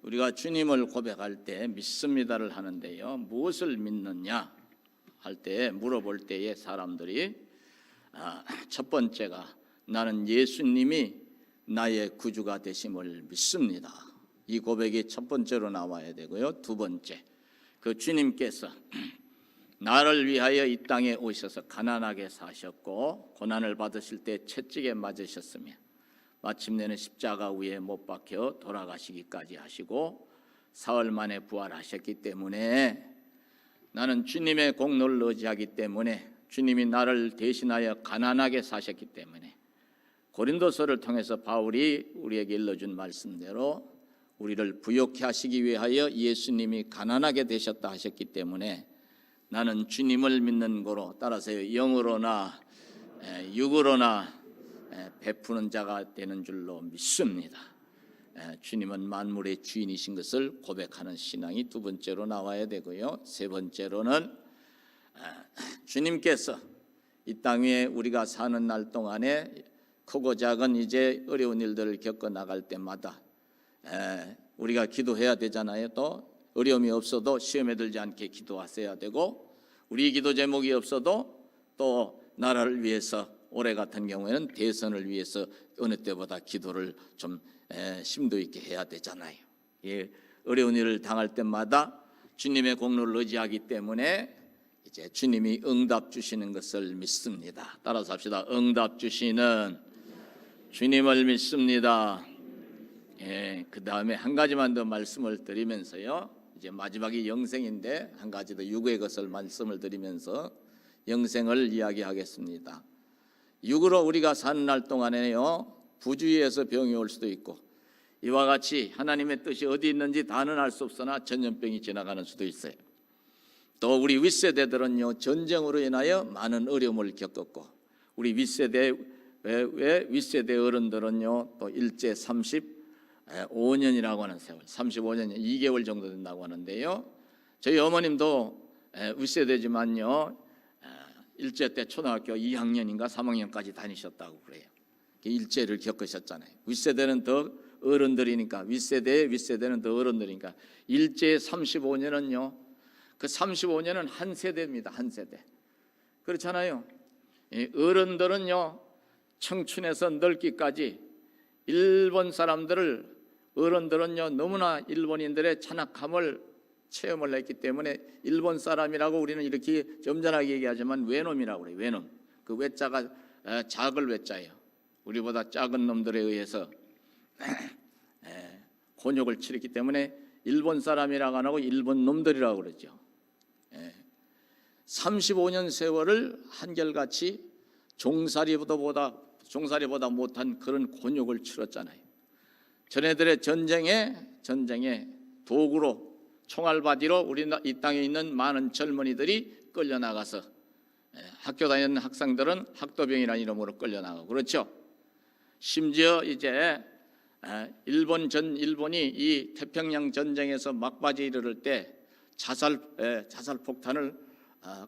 우리가 주님을 고백할 때 믿습니다를 하는데요, 무엇을 믿느냐 할 때 물어볼 때에 사람들이 첫 번째가 나는 예수님이 나의 구주가 되심을 믿습니다. 이 고백이 첫 번째로 나와야 되고요. 두 번째, 그 주님께서 나를 위하여 이 땅에 오셔서 가난하게 사셨고 고난을 받으실 때 채찍에 맞으셨으며 마침내는 십자가 위에 못 박혀 돌아가시기까지 하시고 사흘 만에 부활하셨기 때문에 나는 주님의 공로를 의지하기 때문에, 주님이 나를 대신하여 가난하게 사셨기 때문에, 고린도서를 통해서 바울이 우리에게 일러준 말씀대로 우리를 부욕케 하시기 위하여 예수님이 가난하게 되셨다 하셨기 때문에 나는 주님을 믿는 거로, 따라서 영으로나 육으로나 베푸는 자가 되는 줄로 믿습니다. 주님은 만물의 주인이신 것을 고백하는 신앙이 두 번째로 나와야 되고요. 세 번째로는 주님께서 이 땅 위에 우리가 사는 날 동안에 크고 작은 이제 어려운 일들을 겪어 나갈 때마다 우리가 기도해야 되잖아요. 또 어려움이 없어도 시험에 들지 않게 기도하셔야 되고, 우리 기도 제목이 없어도 또 나라를 위해서, 올해 같은 경우에는 대선을 위해서 어느 때보다 기도를 좀 심도 있게 해야 되잖아요. 어려운 일을 당할 때마다 주님의 공로를 의지하기 때문에 이제 주님이 응답 주시는 것을 믿습니다. 따라서 합시다. 응답 주시는 주님을 믿습니다. 그 다음에 한 가지만 더 말씀을 드리면서요, 이제 마지막이 영생인데 한 가지 더 육의 것을 말씀을 드리면서 영생을 이야기하겠습니다. 육으로 우리가 사는 날 동안에요, 부주의해서 병이 올 수도 있고, 이와 같이 하나님의 뜻이 어디 있는지 다는 알 수 없으나 전염병이 지나가는 수도 있어요. 또 우리 윗세대들은요, 전쟁으로 인하여 많은 어려움을 겪었고, 우리 윗세대 어른들은요 또 일제 35년이라고 하는 세월, 35년 2개월 정도 된다고 하는데요, 저희 어머님도 윗세대지만요 일제 때 초등학교 2학년인가 3학년까지 다니셨다고 그래요. 일제를 겪으셨잖아요. 윗세대는 더 어른들이니까, 윗세대는 더 어른들이니까 일제 35년은요, 그 35년은 한 세대입니다. 한 세대. 그렇잖아요. 어른들은요 청춘에서 늙기까지 일본 사람들을, 어른들은요 너무나 일본인들의 잔악함을 체험을 했기 때문에 일본 사람이라고 우리는 이렇게 점잖하게 얘기하지만 외놈이라고 그래요. 외놈. 그 외자가 작을 외자예요. 우리보다 작은 놈들에 의해서 곤욕을 치렀기 때문에 일본 사람이라고 안 하고 일본 놈들이라고 그러죠. 35년 세월을 한결같이 종살이보다 못한 그런 곤욕을 치렀잖아요. 전애들의 전쟁에 도구로, 총알바디로 우리 이 땅에 있는 많은 젊은이들이 끌려나가서 학교 다니는 학생들은 학도병이라는 이름으로 끌려나가고, 그렇죠. 심지어 이제 일본이 이 태평양 전쟁에서 막바지에 이르를 때 자살 폭탄을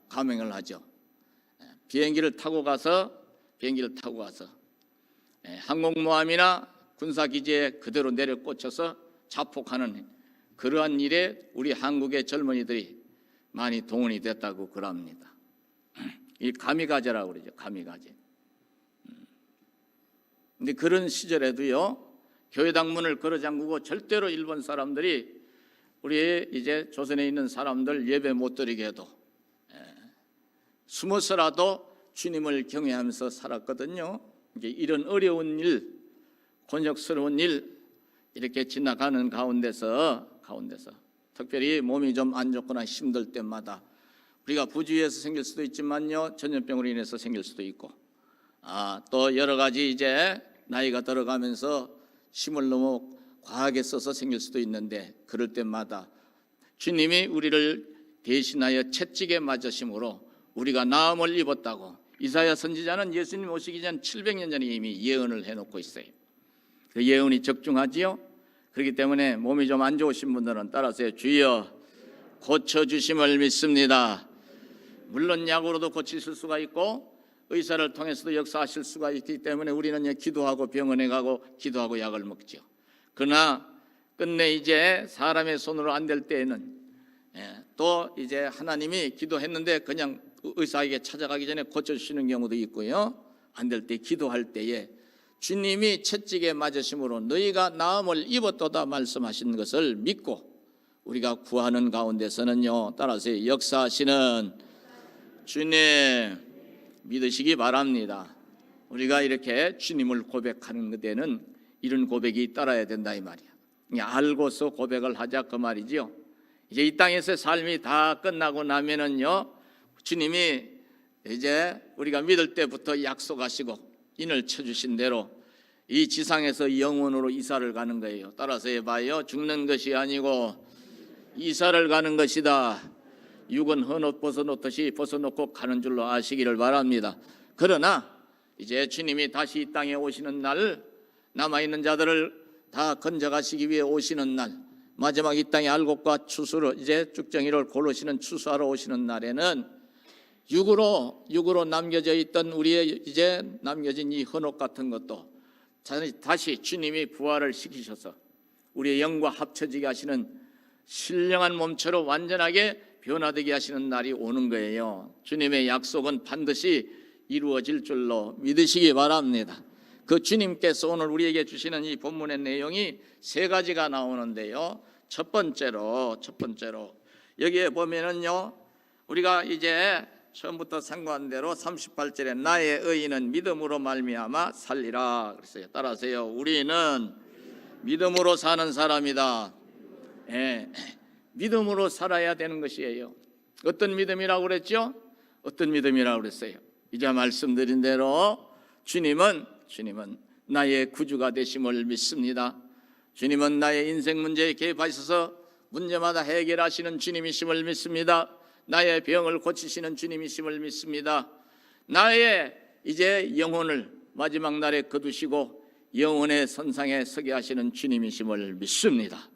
감행을 하죠. 비행기를 타고 가서 항공모함이나 군사기지에 그대로 내려 꽂혀서 자폭하는 그러한 일에 우리 한국의 젊은이들이 많이 동원이 됐다고 그럽니다. 이 가미가제라고 그러죠. 가미가제. 근데 그런 시절에도요, 교회당 문을 걸어 잠그고 절대로 일본 사람들이 우리 이제 조선에 있는 사람들 예배 못 드리게 해도 숨어서라도 주님을 경외하면서 살았거든요. 이런 어려운 일, 곤욕스러운 일 이렇게 지나가는 가운데서 특별히 몸이 좀 안 좋거나 힘들 때마다 우리가 부주의해서 생길 수도 있지만요, 전염병으로 인해서 생길 수도 있고, 또 여러 가지 이제 나이가 들어가면서 힘을 너무 과하게 써서 생길 수도 있는데, 그럴 때마다 주님이 우리를 대신하여 채찍에 맞으심으로 우리가 나음을 입었다고 이사야 선지자는 예수님 오시기 전 700년 전에 이미 예언을 해놓고 있어요. 그 예언이 적중하지요. 그렇기 때문에 몸이 좀 안 좋으신 분들은 따라서 주여 고쳐주심을 믿습니다. 물론 약으로도 고치실 수가 있고 의사를 통해서도 역사하실 수가 있기 때문에 우리는 기도하고 병원에 가고 기도하고 약을 먹죠. 그러나 끝내 이제 사람의 손으로 안 될 때에는 또 이제 하나님이 기도했는데 그냥 의사에게 찾아가기 전에 고쳐주시는 경우도 있고요. 안 될 때 기도할 때에 주님이 채찍에 맞으심으로 너희가 나음을 입었도다 말씀하신 것을 믿고 우리가 구하는 가운데서는요, 따라서 역사하시는 주님 믿으시기 바랍니다. 우리가 이렇게 주님을 고백하는 데는 이런 고백이 따라야 된다 이 말이야. 알고서 고백을 하자 그 말이죠. 이제 이 땅에서 삶이 다 끝나고 나면은요, 주님이 이제 우리가 믿을 때부터 약속하시고 인을 쳐주신 대로 이 지상에서 영원으로 이사를 가는 거예요. 따라서 해봐요. 죽는 것이 아니고 이사를 가는 것이다. 육은 헌옷 벗어놓듯이 벗어놓고 가는 줄로 아시기를 바랍니다. 그러나 이제 주님이 다시 이 땅에 오시는 날, 남아있는 자들을 다 건져가시기 위해 오시는 날, 마지막 이 땅의 알곡과 추수로 이제 쭉정이를 고르시는 추수하러 오시는 날에는 육으로 남겨져 있던 우리의 이제 남겨진 이 헌옷 같은 것도 다시 주님이 부활을 시키셔서 우리의 영과 합쳐지게 하시는 신령한 몸처럼 완전하게 변화되게 하시는 날이 오는 거예요. 주님의 약속은 반드시 이루어질 줄로 믿으시기 바랍니다. 그 주님께서 오늘 우리에게 주시는 이 본문의 내용이 세 가지가 나오는데요. 첫 번째로 여기에 보면은요, 우리가 이제 처음부터 상고한 대로 38절에 나의 의인은 믿음으로 말미암아 살리라 그랬어요. 따라서요, 우리는 믿음으로 사는 사람이다. 믿음으로 살아야 되는 것이에요. 어떤 믿음이라고 그랬죠? 어떤 믿음이라고 그랬어요? 이제 말씀드린 대로 주님은 나의 구주가 되심을 믿습니다. 주님은 나의 인생 문제에 개입하셔서 문제마다 해결하시는 주님이심을 믿습니다. 나의 병을 고치시는 주님이심을 믿습니다. 나의 이제 영혼을 마지막 날에 거두시고 영혼의 선상에 서게 하시는 주님이심을 믿습니다.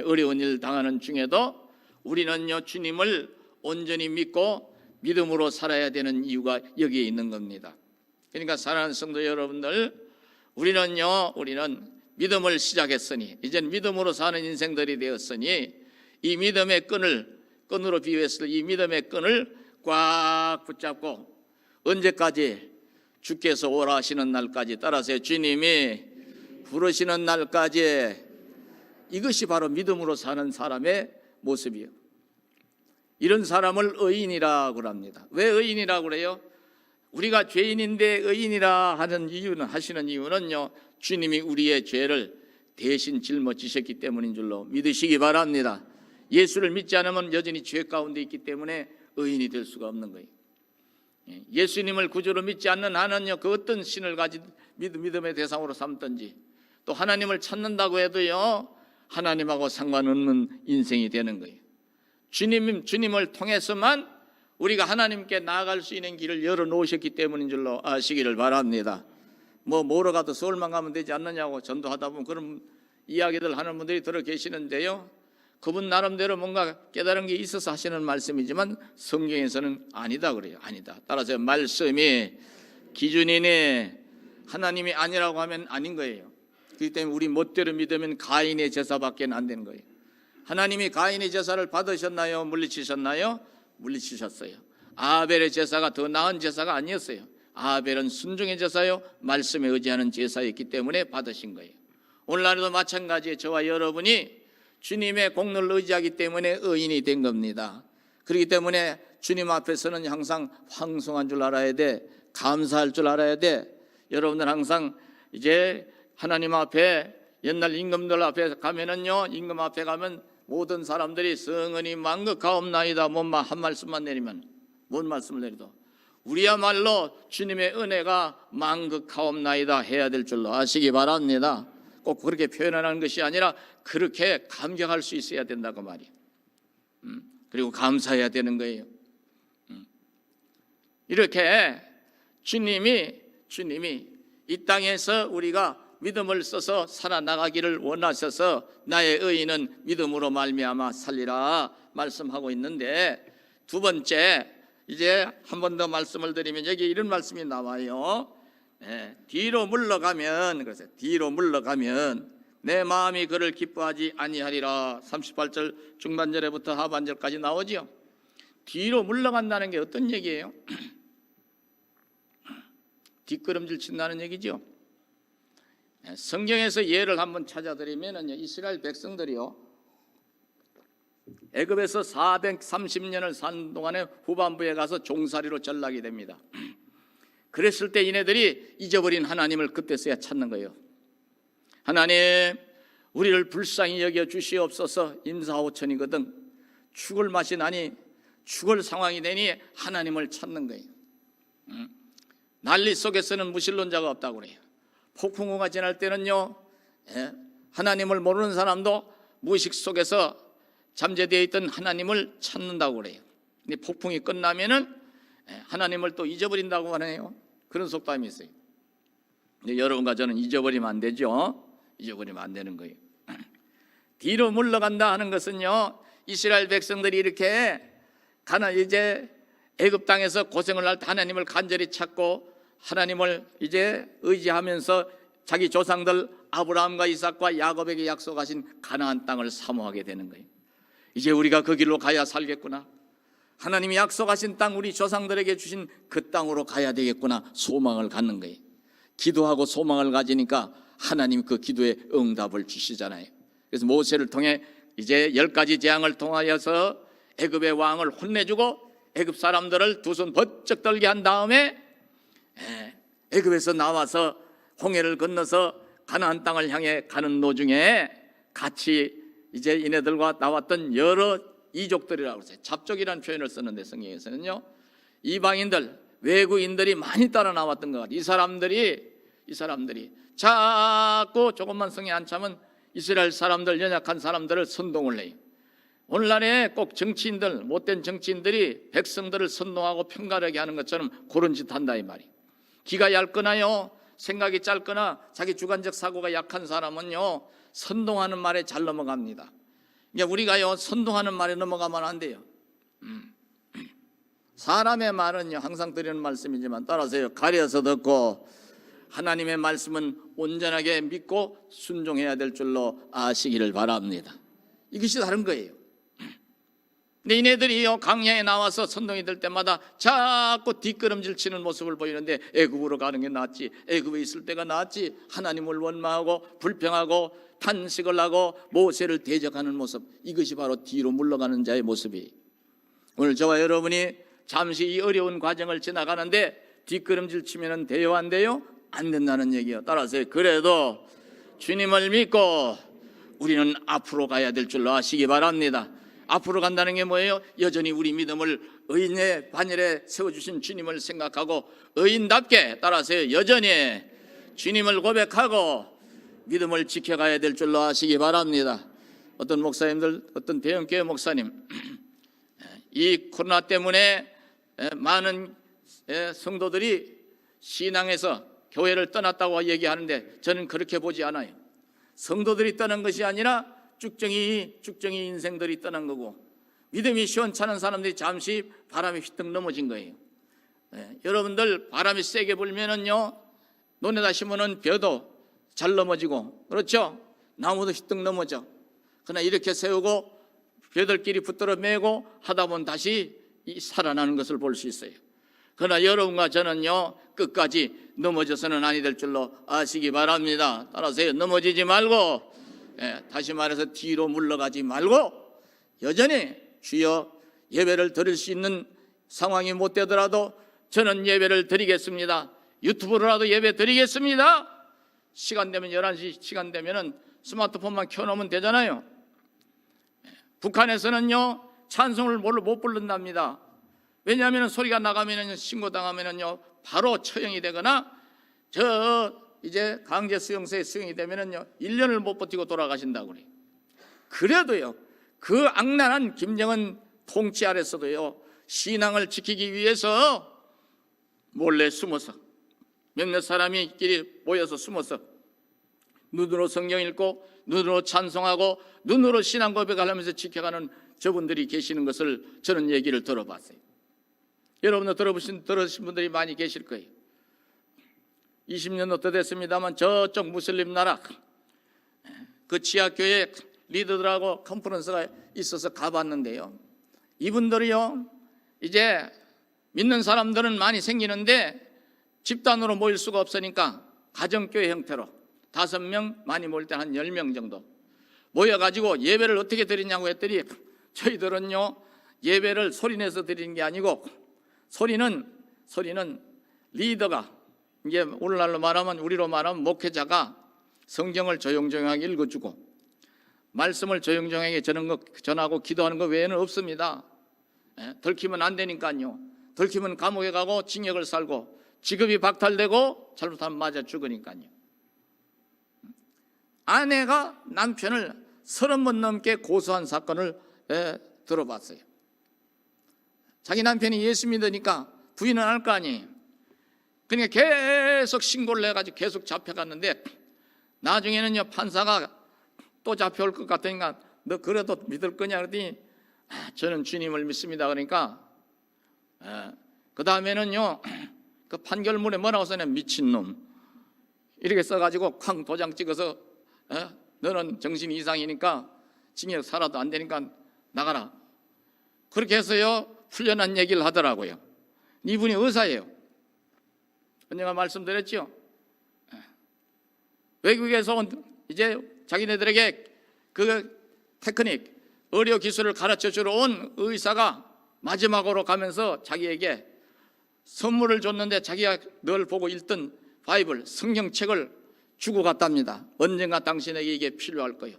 어려운 일 당하는 중에도 우리는요, 주님을 온전히 믿고 믿음으로 살아야 되는 이유가 여기에 있는 겁니다. 그러니까 사랑하는 성도 여러분들, 우리는 믿음을 시작했으니 이젠 믿음으로 사는 인생들이 되었으니 이 믿음의 끈으로 비유했을 이 믿음의 끈을 꽉 붙잡고 언제까지? 주께서 오라 하시는 날까지, 따라서 주님이 부르시는 날까지, 이것이 바로 믿음으로 사는 사람의 모습이에요. 이런 사람을 의인이라고 합니다. 왜 의인이라고 그래요? 우리가 죄인인데 의인이라 하시는 이유는요, 주님이 우리의 죄를 대신 짊어지셨기 때문인 줄로 믿으시기 바랍니다. 예수를 믿지 않으면 여전히 죄 가운데 있기 때문에 의인이 될 수가 없는 거예요. 예수님을 구주로 믿지 않는 한은요, 그 어떤 신을 가진 믿음의 대상으로 삼든지 또 하나님을 찾는다고 해도요, 하나님하고 상관없는 인생이 되는 거예요. 주님을 통해서만 우리가 하나님께 나아갈 수 있는 길을 열어놓으셨기 때문인 줄로 아시기를 바랍니다. 뭐로 가도 서울만 가면 되지 않느냐고 전도하다 보면 그런 이야기들 하는 분들이 들어 계시는데요, 그분 나름대로 뭔가 깨달은 게 있어서 하시는 말씀이지만 성경에서는 아니다 그래요. 아니다. 따라서 말씀이 기준이니 하나님이 아니라고 하면 아닌 거예요. 그렇기 때문에 우리 멋대로 믿으면 가인의 제사밖에 안 되는 거예요. 하나님이 가인의 제사를 받으셨나요? 물리치셨나요? 물리치셨어요. 아벨의 제사가 더 나은 제사가 아니었어요. 아벨은 순종의 제사요, 말씀에 의지하는 제사였기 때문에 받으신 거예요. 오늘날에도 마찬가지에 저와 여러분이 주님의 공로를 의지하기 때문에 의인이 된 겁니다. 그렇기 때문에 주님 앞에서는 항상 황송한 줄 알아야 돼. 감사할 줄 알아야 돼. 여러분들 항상 이제 하나님 앞에, 옛날 임금들 앞에 가면은요, 임금 앞에 가면 모든 사람들이 성은이 만극하옵나이다 한 말씀만 내리면, 뭔 말씀을 내리도 우리야말로 주님의 은혜가 만극하옵나이다 해야 될 줄로 아시기 바랍니다. 꼭 그렇게 표현하는 것이 아니라 그렇게 감격할 수 있어야 된다고 말이에요. 그리고 감사해야 되는 거예요. 이렇게 주님이 이 땅에서 우리가 믿음을 써서 살아나가기를 원하셔서 나의 의인은 믿음으로 말미암아 살리라 말씀하고 있는데, 두 번째 이제 한 번 더 말씀을 드리면 여기 이런 말씀이 나와요. 뒤로 물러가면 내 마음이 그를 기뻐하지 아니하리라. 38절 중반절에부터 하반절까지 나오지요. 뒤로 물러간다는 게 어떤 얘기예요? 뒷걸음질 친다는 얘기죠. 성경에서 예를 한번 찾아드리면요, 이스라엘 백성들이요, 애굽에서 430년을 산 동안에 후반부에 가서 종살이로 전락이 됩니다. 그랬을 때 이네들이 잊어버린 하나님을 그때서야 찾는 거예요. 하나님, 우리를 불쌍히 여겨 주시옵소서. 임사오천이거든. 죽을 맛이 나니, 죽을 상황이 되니 하나님을 찾는 거예요. 난리 속에서는 무신론자가 없다고 그래요. 폭풍우가 지날 때는요, 하나님을 모르는 사람도 무의식 속에서 잠재되어 있던 하나님을 찾는다고 그래요. 근데 폭풍이 끝나면은 하나님을 또 잊어버린다고 하네요. 그런 속담이 있어요. 근데 여러분과 저는 잊어버리면 안 되죠. 잊어버리면 안 되는 거예요. 뒤로 물러간다 하는 것은요, 이스라엘 백성들이 이렇게 이제 애굽 땅에서 고생을 할 때 하나님을 간절히 찾고 하나님을 이제 의지하면서 자기 조상들 아브라함과 이삭과 야곱에게 약속하신 가나안 땅을 사모하게 되는 거예요. 이제 우리가 그 길로 가야 살겠구나. 하나님이 약속하신 땅, 우리 조상들에게 주신 그 땅으로 가야 되겠구나. 소망을 갖는 거예요. 기도하고 소망을 가지니까 하나님 그 기도에 응답을 주시잖아요. 그래서 모세를 통해 이제 10가지 재앙을 통하여서 애굽의 왕을 혼내주고 애굽 사람들을 두 손 번쩍 떨게 한 다음에 애굽에서 나와서 홍해를 건너서 가나안 땅을 향해 가는 도중에 같이 이제 이네들과 나왔던 여러 이족들이라고 했어요. 잡족이라는 표현을 쓰는데 성경에서는요, 이방인들, 외국인들이 많이 따라 나왔던 것 같아요. 이 사람들이 자꾸 조금만 성에 안 차면 이스라엘 사람들, 연약한 사람들을 선동을 해요. 오늘날에 꼭 정치인들, 못된 정치인들이 백성들을 선동하고 편가르게 하는 것처럼 그런 짓 한다 이 말이에요. 기가 얇거나요, 생각이 짧거나 자기 주관적 사고가 약한 사람은요, 선동하는 말에 잘 넘어갑니다. 그러니까 우리가요, 선동하는 말에 넘어가면 안 돼요. 사람의 말은요, 항상 드리는 말씀이지만 따라서요, 가려서 듣고 하나님의 말씀은 온전하게 믿고 순종해야 될 줄로 아시기를 바랍니다. 이것이 다른 거예요. 근데 이네들이요, 강야에 나와서 선동이 될 때마다 자꾸 뒷걸음질 치는 모습을 보이는데, 애굽으로 가는 게 낫지, 애굽에 있을 때가 낫지, 하나님을 원망하고 불평하고 탄식을 하고 모세를 대적하는 모습, 이것이 바로 뒤로 물러가는 자의 모습이에요. 오늘 저와 여러분이 잠시 이 어려운 과정을 지나가는데 뒷걸음질 치면 돼요, 안 돼요? 안 된다는 얘기예요. 따라서 그래도 주님을 믿고 우리는 앞으로 가야 될 줄로 아시기 바랍니다. 앞으로 간다는 게 뭐예요? 여전히 우리 믿음을 의인의 반열에 세워주신 주님을 생각하고 의인답게, 따라서 여전히 주님을 고백하고 믿음을 지켜가야 될 줄로 아시기 바랍니다. 어떤 목사님들, 어떤 대형교회 목사님, 이 코로나 때문에 많은 성도들이 신앙에서 교회를 떠났다고 얘기하는데 저는 그렇게 보지 않아요. 성도들이 떠난 것이 아니라 쭉정이 인생들이 떠난 거고, 믿음이 시원찮은 사람들이 잠시 바람에 휘떡 넘어진 거예요. 여러분들 바람이 세게 불면은요, 논에다 심어놓은 벼도 잘 넘어지고, 그렇죠? 나무도 휘떡 넘어져. 그러나 이렇게 세우고 벼들끼리 붙들어 매고 하다 보면 다시 살아나는 것을 볼 수 있어요. 그러나 여러분과 저는요, 끝까지 넘어져서는 아니 될 줄로 아시기 바랍니다. 따라서 넘어지지 말고, 다시 말해서 뒤로 물러가지 말고 여전히 주여 예배를 드릴 수 있는 상황이 못 되더라도 저는 예배를 드리겠습니다. 유튜브로라도 예배 드리겠습니다. 시간 되면 11시 시간 되면은 스마트폰만 켜놓으면 되잖아요. 북한에서는요, 찬송을 못 부른답니다. 왜냐하면 소리가 나가면은 신고당하면은요 바로 처형이 되거나 이제 강제 수용소에 수용이 되면은요 1년을 못 버티고 돌아가신다고 그래요. 그래도요, 그 악랄한 김정은 통치 아래서도요, 신앙을 지키기 위해서 몰래 숨어서 몇몇 사람이끼리 모여서 숨어서 눈으로 성경 읽고 눈으로 찬송하고 눈으로 신앙 고백하면서 지켜가는 저분들이 계시는 것을 저는 얘기를 들어봤어요. 여러분도 들으신 분들이 많이 계실 거예요. 20년 넘게 됐습니다만 저쪽 무슬림 나라 그 지하교회 리더들하고 컨퍼런스가 있어서 가봤는데요, 이분들이요 이제 믿는 사람들은 많이 생기는데 집단으로 모일 수가 없으니까 가정교회 형태로 5명, 많이 모일 때 한 10명 정도 모여가지고 예배를 어떻게 드리냐고 했더니, 저희들은요 예배를 소리내서 드리는 게 아니고, 소리는 리더가, 이게 오늘날로 말하면, 우리로 말하면 목회자가 성경을 조용조용하게 읽어주고 말씀을 조용조용하게 전하고 기도하는 것 외에는 없습니다. 들키면 안 되니까요. 들키면 감옥에 가고 징역을 살고 직업이 박탈되고 잘못하면 맞아 죽으니까요. 아내가 남편을 30번 넘게 고소한 사건을 들어봤어요. 자기 남편이 예수 믿으니까 부인은 할 거 아니에요. 그러니까 계속 신고를 해가지고 계속 잡혀갔는데, 나중에는요 판사가 또 잡혀올 것 같으니까 너 그래도 믿을 거냐 그랬더니 저는 주님을 믿습니다. 그러니까 그 다음에는요 그 판결문에 뭐라고 써냐, 미친놈 이렇게 써가지고 쾅 도장 찍어서 너는 정신 이상이니까 징역 살아도 안 되니까 나가라, 그렇게 해서요 풀려난 얘기를 하더라고요. 이분이 의사예요. 언젠가 말씀드렸죠. 외국에서 온 이제 자기네들에게 그 테크닉, 의료 기술을 가르쳐 주러 온 의사가 마지막으로 가면서 자기에게 선물을 줬는데, 자기가 늘 보고 읽던 바이블, 성경책을 주고 갔답니다. 언젠가 당신에게 이게 필요할 거예요.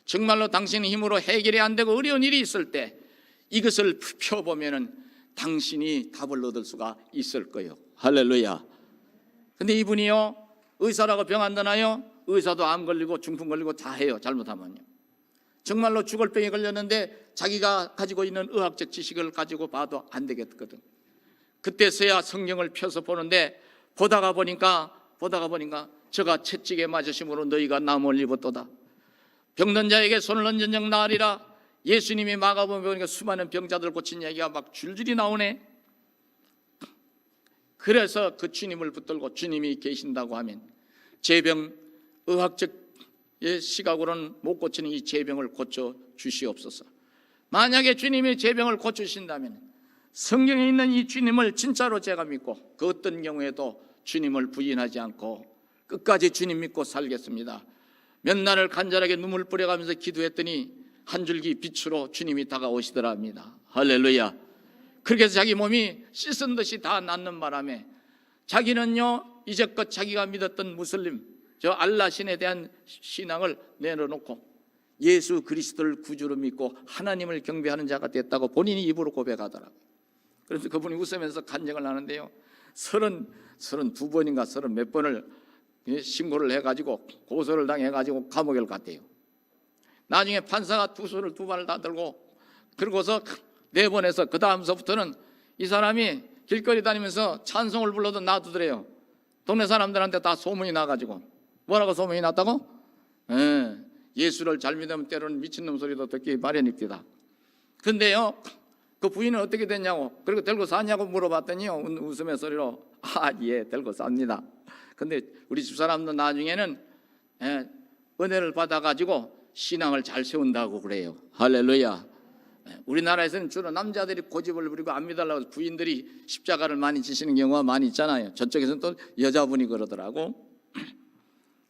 정말로 당신의 힘으로 해결이 안 되고 어려운 일이 있을 때 이것을 펴보면은 당신이 답을 얻을 수가 있을 거예요. 할렐루야. 근데 이분이요 의사라고 병 안 드나요? 의사도 암 걸리고 중풍 걸리고 다 해요, 잘못하면요. 정말로 죽을 병에 걸렸는데 자기가 가지고 있는 의학적 지식을 가지고 봐도 안 되겠거든. 그때서야 성경을 펴서 보는데, 보다가 보니까 저가 채찍에 맞으심으로 너희가 남을 입었도다. 병든 자에게 손을 얹은 적 나으리라. 예수님이 마가복음에 보니까 수많은 병자들 고친 얘기가 막 줄줄이 나오네. 그래서 그 주님을 붙들고 주님이 계신다고 하면 제병, 의학적 시각으로는 못 고치는 이 제병을 고쳐 주시옵소서. 만약에 주님이 제병을 고치신다면 성경에 있는 이 주님을 진짜로 제가 믿고 그 어떤 경우에도 주님을 부인하지 않고 끝까지 주님 믿고 살겠습니다. 몇 날을 간절하게 눈물 뿌려가면서 기도했더니 한 줄기 빛으로 주님이 다가오시더라 합니다. 할렐루야. 그렇게 해서 자기 몸이 씻은 듯이 다 낫는 바람에 자기는요 이제껏 자기가 믿었던 무슬림, 저 알라 신에 대한 신앙을 내려놓고 예수 그리스도를 구주로 믿고 하나님을 경배하는 자가 됐다고 본인이 입으로 고백하더라고요. 그래서 그분이 웃으면서 간증을 하는데요, 32번인가 30몇 번을 신고를 해가지고 고소를 당해가지고 감옥에 갔대요. 나중에 판사가 두 손을 두 발을 다 들고 그러고서 4번에서 그 다음서부터는 이 사람이 길거리 다니면서 찬송을 불러도 놔두더래요. 동네 사람들한테 다 소문이 나가지고. 뭐라고 소문이 났다고? 예수를 잘 믿으면 때로는 미친놈 소리도 듣기 마련입니다. 근데요 그 부인은 어떻게 됐냐고, 그리고 들고 사냐고 물어봤더니요 웃음의 소리로 예 들고 삽니다. 근데 우리 집사람도 나중에는 은혜를 받아가지고 신앙을 잘 세운다고 그래요. 할렐루야. 우리나라에서는 주로 남자들이 고집을 부리고 안 믿으려고 부인들이 십자가를 많이 지시는 경우가 많이 있잖아요. 저쪽에서는 또 여자분이 그러더라고.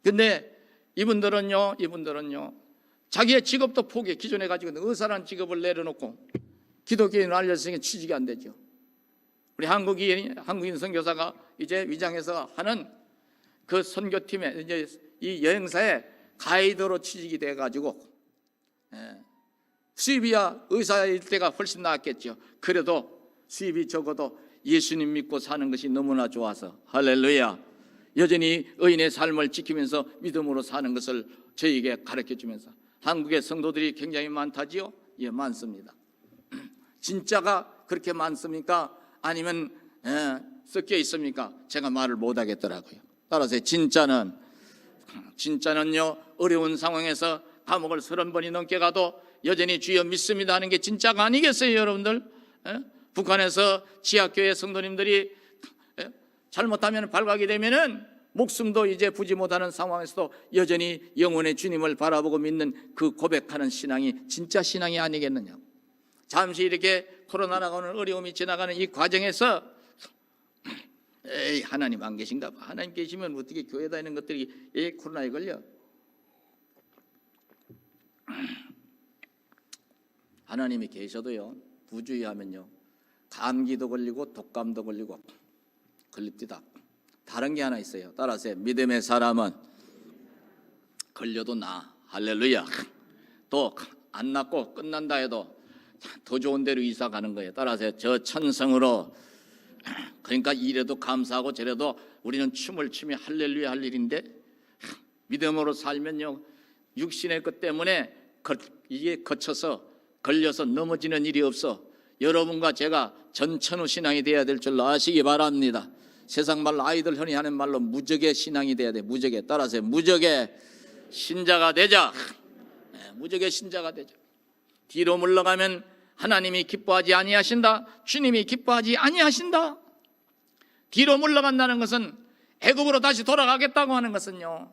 근데 이분들은요 자기의 직업도 포기해. 기존에 가지고 있는 의사라는 직업을 내려놓고 기독교인을 알려주니까 취직이 안 되죠. 우리 한국인 선교사가 이제 위장해서 하는 그 선교팀에 이제 이 여행사에 가이드로 취직이 돼가지고 수입이야 의사일 때가 훨씬 나았겠죠. 그래도 수입이 적어도 예수님 믿고 사는 것이 너무나 좋아서 할렐루야. 여전히 의인의 삶을 지키면서 믿음으로 사는 것을 저에게 가르쳐주면서, 한국의 성도들이 굉장히 많다지요? 예, 많습니다. 진짜가 그렇게 많습니까? 아니면 섞여 있습니까? 제가 말을 못하겠더라고요. 따라서 진짜는요 어려운 상황에서 감옥을 30번이 넘게 가도 여전히 주여 믿습니다 하는 게 진짜가 아니겠어요, 여러분들? 북한에서 지하교회 성도님들이 잘못하면 발각이 되면은 목숨도 이제 부지 못하는 상황에서도 여전히 영혼의 주님을 바라보고 믿는 그 고백하는 신앙이 진짜 신앙이 아니겠느냐. 잠시 이렇게 코로나라고 하는 어려움이 지나가는 이 과정에서 에이, 하나님 안 계신가 봐. 하나님 계시면 어떻게 교회 다니는 것들이 코로나에 걸려. 하나님이 계셔도요, 부주의하면요 감기도 걸리고 독감도 걸리고 걸립니다. 다른 게 하나 있어요. 따라서 믿음의 사람은 걸려도 나. 할렐루야. 또 안 낫고 끝난다 해도 더 좋은 데로 이사 가는 거예요. 따라서 저 천성으로, 그러니까 이래도 감사하고 저래도 우리는 춤을 추며 할렐루야 할 일인데, 믿음으로 살면요 육신의 것 때문에 이게 거쳐서 걸려서 넘어지는 일이 없어. 여러분과 제가 전천후 신앙이 돼야 될 줄 아시기 바랍니다. 세상 말로 아이들 흔히 하는 말로 무적의 신앙이 돼야 돼. 무적에 따라서 무적의 신자가 되자. 무적의 신자가 되자. 뒤로 물러가면 하나님이 기뻐하지 아니하신다. 주님이 기뻐하지 아니하신다. 뒤로 물러간다는 것은 애굽으로 다시 돌아가겠다고 하는 것은요,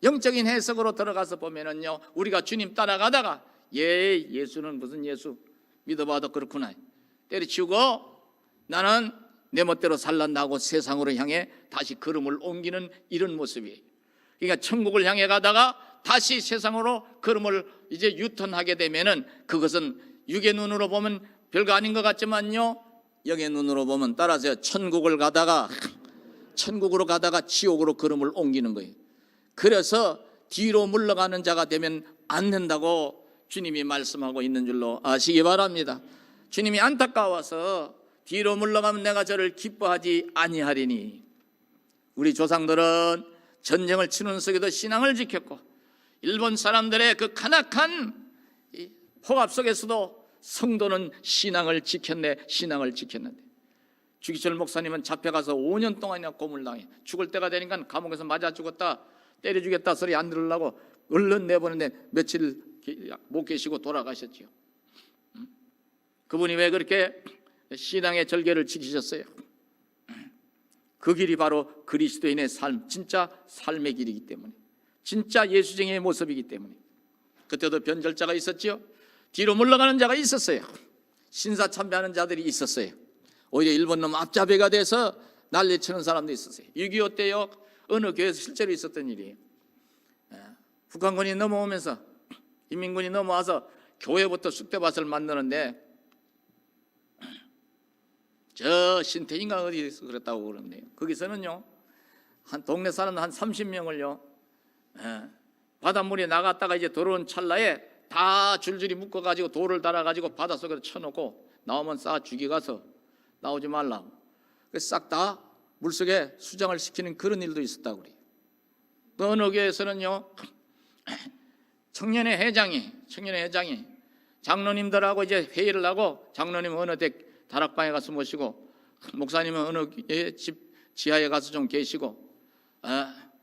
영적인 해석으로 들어가서 보면은요, 우리가 주님 따라가다가 예수는 무슨 예수 믿어봐도 그렇구나 때려치우고 나는 내 멋대로 살란다고 세상으로 향해 다시 걸음을 옮기는 이런 모습이에요. 그러니까 천국을 향해 가다가 다시 세상으로 걸음을 이제 유턴하게 되면은 그것은 육의 눈으로 보면 별거 아닌 것 같지만요, 영의 눈으로 보면 따라서 천국으로 가다가 지옥으로 걸음을 옮기는 거예요. 그래서 뒤로 물러가는 자가 되면 안 된다고 주님이 말씀하고 있는 줄로 아시기 바랍니다. 주님이 안타까워서 뒤로 물러가면 내가 저를 기뻐하지 아니하리니. 우리 조상들은 전쟁을 치는 속에도 신앙을 지켰고, 일본 사람들의 그 간악한 폭압 속에서도 성도는 신앙을 지켰는데 주기철 목사님은 잡혀가서 5년 동안이나 고문당해. 죽을 때가 되니까 감옥에서 맞아 죽었다, 때려 주겠다 소리 안 들으려고 얼른 내보는데 며칠 못 계시고 돌아가셨지요. 그분이 왜 그렇게 신앙의 절개를 지키셨어요? 그 길이 바로 그리스도인의 삶, 진짜 삶의 길이기 때문에, 진짜 예수쟁이의 모습이기 때문에. 그때도 변절자가 있었지요. 뒤로 물러가는 자가 있었어요. 신사참배하는 자들이 있었어요. 오히려 일본 놈 앞잡이가 돼서 난리치는 사람도 있었어요. 6.25 때요 어느 교회에서 실제로 있었던 일이에요. 북한군이 넘어오면서, 인민군이 넘어와서 교회부터 쑥대밭을 만드는데, 저 신태인가 어디서 그랬다고 그러는데요, 거기서는요 한 동네 사람 한 30명을요 바닷물에 나갔다가 이제 들어온 찰나에 다 줄줄이 묶어가지고 돌을 달아가지고 바닷속에 쳐놓고 나오면 싹 죽이가서 나오지 말라고 싹 다 물속에 수장을 시키는 그런 일도 있었다고 그래요. 또 어느 교회에서는요 청년의 회장이 장로님들하고 이제 회의를 하고, 장로님은 어느 다락방에 가서 모시고, 목사님은 어느 집 지하에 가서 좀 계시고,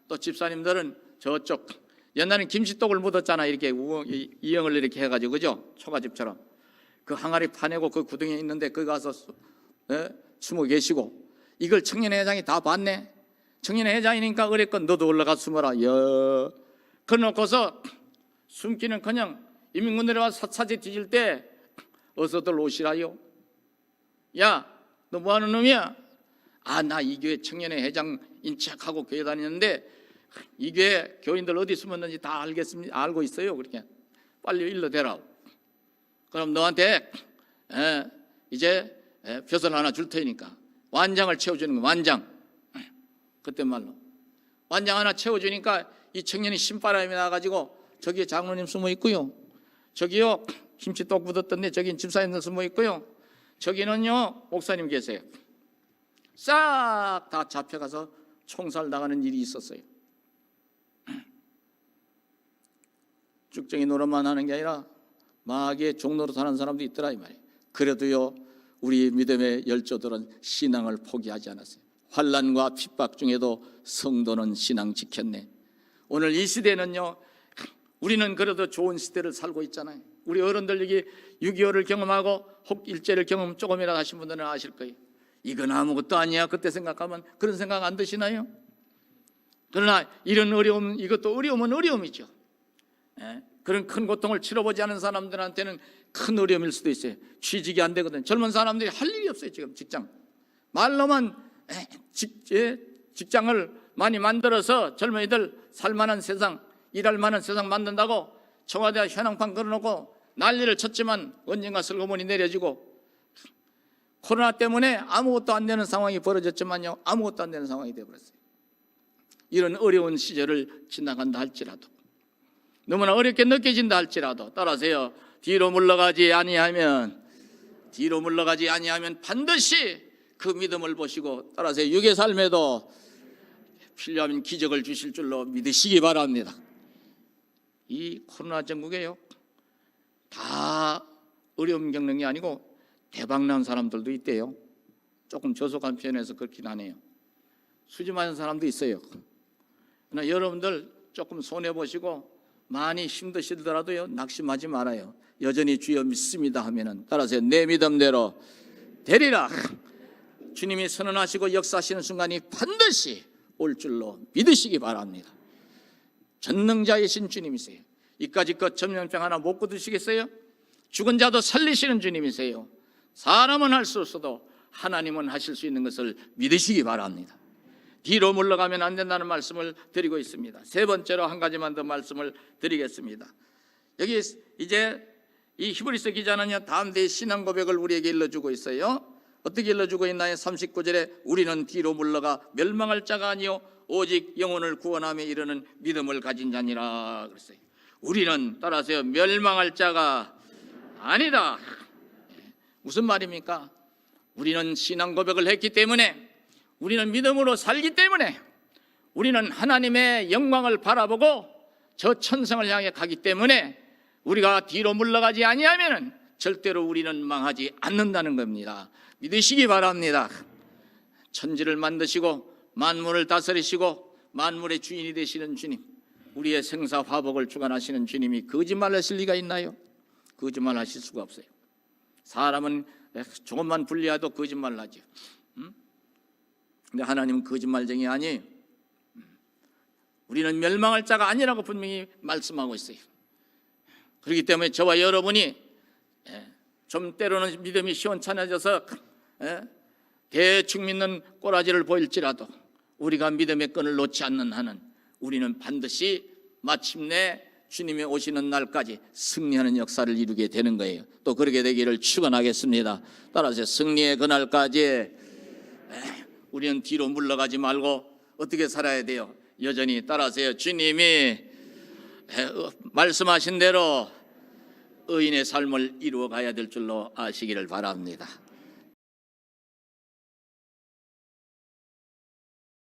또 집사님들은 저쪽, 옛날엔 김치떡을 묻었잖아. 이렇게 이형을 이렇게 해가지고, 그죠? 초가집처럼 그 항아리 파내고 그 구덩이에 있는데 거기 가서 숨어 계시고, 이걸 청년회 회장이 다 봤네. 청년회 회장이니까 그랬건 너도 올라가 숨어라. 그러놓고서 숨기는 그냥 인민군들이 와서 사사지 뒤질 때 어서들 오시라요. 야, 너 뭐하는 놈이야? 나 이 교회 청년회 회장인 척하고 교회 다니는데 이 교회 교인들 어디 숨었는지 다 알고 있어요. 그렇게 빨리 일러 대라고. 그럼 너한테 이제 벼슬 하나 줄 테니까 완장을 채워주는 거. 완장. 그때 말로 완장 하나 채워주니까 이 청년이 신바람이 나가지고 저기에 장로님 숨어 있고요, 저기요 김치떡 묻었던데 저기 집사님들 숨어 있고요, 저기는요 목사님 계세요. 싹 다 잡혀가서 총살 나가는 일이 있었어요. 쭉정이 노릇만 하는 게 아니라 마귀의 종로로 사는 사람도 있더라 이 말이에요. 그래도요 우리 믿음의 열조들은 신앙을 포기하지 않았어요. 환난과 핍박 중에도 성도는 신앙 지켰네. 오늘 이 시대는요 우리는 그래도 좋은 시대를 살고 있잖아요. 우리 어른들 여기 6.25를 경험하고 혹 일제를 경험 조금이라도 하신 분들은 아실 거예요. 이건 아무것도 아니야 그때 생각하면. 그런 생각 안 드시나요? 그러나 이런 어려움, 이것도 어려움은 어려움이죠. 그런 큰 고통을 치러보지 않은 사람들한테는 큰 어려움일 수도 있어요. 취직이 안 되거든. 젊은 사람들이 할 일이 없어요. 지금 직장 말로만 직장을 많이 만들어서 젊은이들 살만한 세상, 일할 만한 세상 만든다고 청와대 현황판 걸어놓고 난리를 쳤지만 언젠가 슬그머니 내려지고, 코로나 때문에 아무것도 안 되는 상황이 벌어졌지만요, 아무것도 안 되는 상황이 되어버렸어요. 이런 어려운 시절을 지나간다 할지라도, 너무나 어렵게 느껴진다 할지라도 따라서요, 뒤로 물러가지 아니하면 반드시 그 믿음을 보시고 따라서 육의 삶에도 필요하면 기적을 주실 줄로 믿으시기 바랍니다. 이 코로나 전국에요, 다 어려움 겪는 게 아니고 대박난 사람들도 있대요. 조금 저속한 표현에서 그렇긴 하네요. 수지 맞은 사람도 있어요. 그러나 여러분들 조금 손해보시고 많이 힘드시더라도요, 낙심하지 말아요. 여전히 주여 믿습니다 하면은 따라서 내 믿음대로 되리라. 주님이 선언하시고 역사하시는 순간이 반드시 올 줄로 믿으시기 바랍니다. 전능자이신 주님이세요. 이까지 것 전염병 하나 못 거두시겠어요? 죽은 자도 살리시는 주님이세요. 사람은 할 수 없어도 하나님은 하실 수 있는 것을 믿으시기 바랍니다. 뒤로 물러가면 안 된다는 말씀을 드리고 있습니다. 세 번째로 한 가지만 더 말씀을 드리겠습니다. 여기 이제 이 히브리서 기자는요, 다음대의 신앙 고백을 우리에게 일러주고 있어요. 어떻게 일러주고 있나요? 39절에 우리는 뒤로 물러가 멸망할 자가 아니요 오직 영혼을 구원함에 이르는 믿음을 가진 자니라 그랬어요. 우리는 따라서요, 멸망할 자가 아니다. 무슨 말입니까? 우리는 신앙 고백을 했기 때문에, 우리는 믿음으로 살기 때문에, 우리는 하나님의 영광을 바라보고 저 천성을 향해 가기 때문에 우리가 뒤로 물러가지 아니하면 절대로 우리는 망하지 않는다는 겁니다. 믿으시기 바랍니다. 천지를 만드시고 만물을 다스리시고 만물의 주인이 되시는 주님, 우리의 생사 화복을 주관하시는 주님이 거짓말하실 리가 있나요? 거짓말하실 수가 없어요. 사람은 조금만 불리해도 거짓말을 하죠. 근데 하나님은 거짓말쟁이 아니에요. 우리는 멸망할 자가 아니라고 분명히 말씀하고 있어요. 그렇기 때문에 저와 여러분이 좀 때로는 믿음이 시원찮아져서 대충 믿는 꼬라지를 보일지라도 우리가 믿음의 끈을 놓지 않는 한은 우리는 반드시 마침내 주님의 오시는 날까지 승리하는 역사를 이루게 되는 거예요. 또 그렇게 되기를 축원하겠습니다. 따라서 승리의 그날까지 우리는 뒤로 물러가지 말고 어떻게 살아야 돼요? 여전히 따라서요, 주님이 말씀하신 대로 의인의 삶을 이루어 가야 될 줄로 아시기를 바랍니다.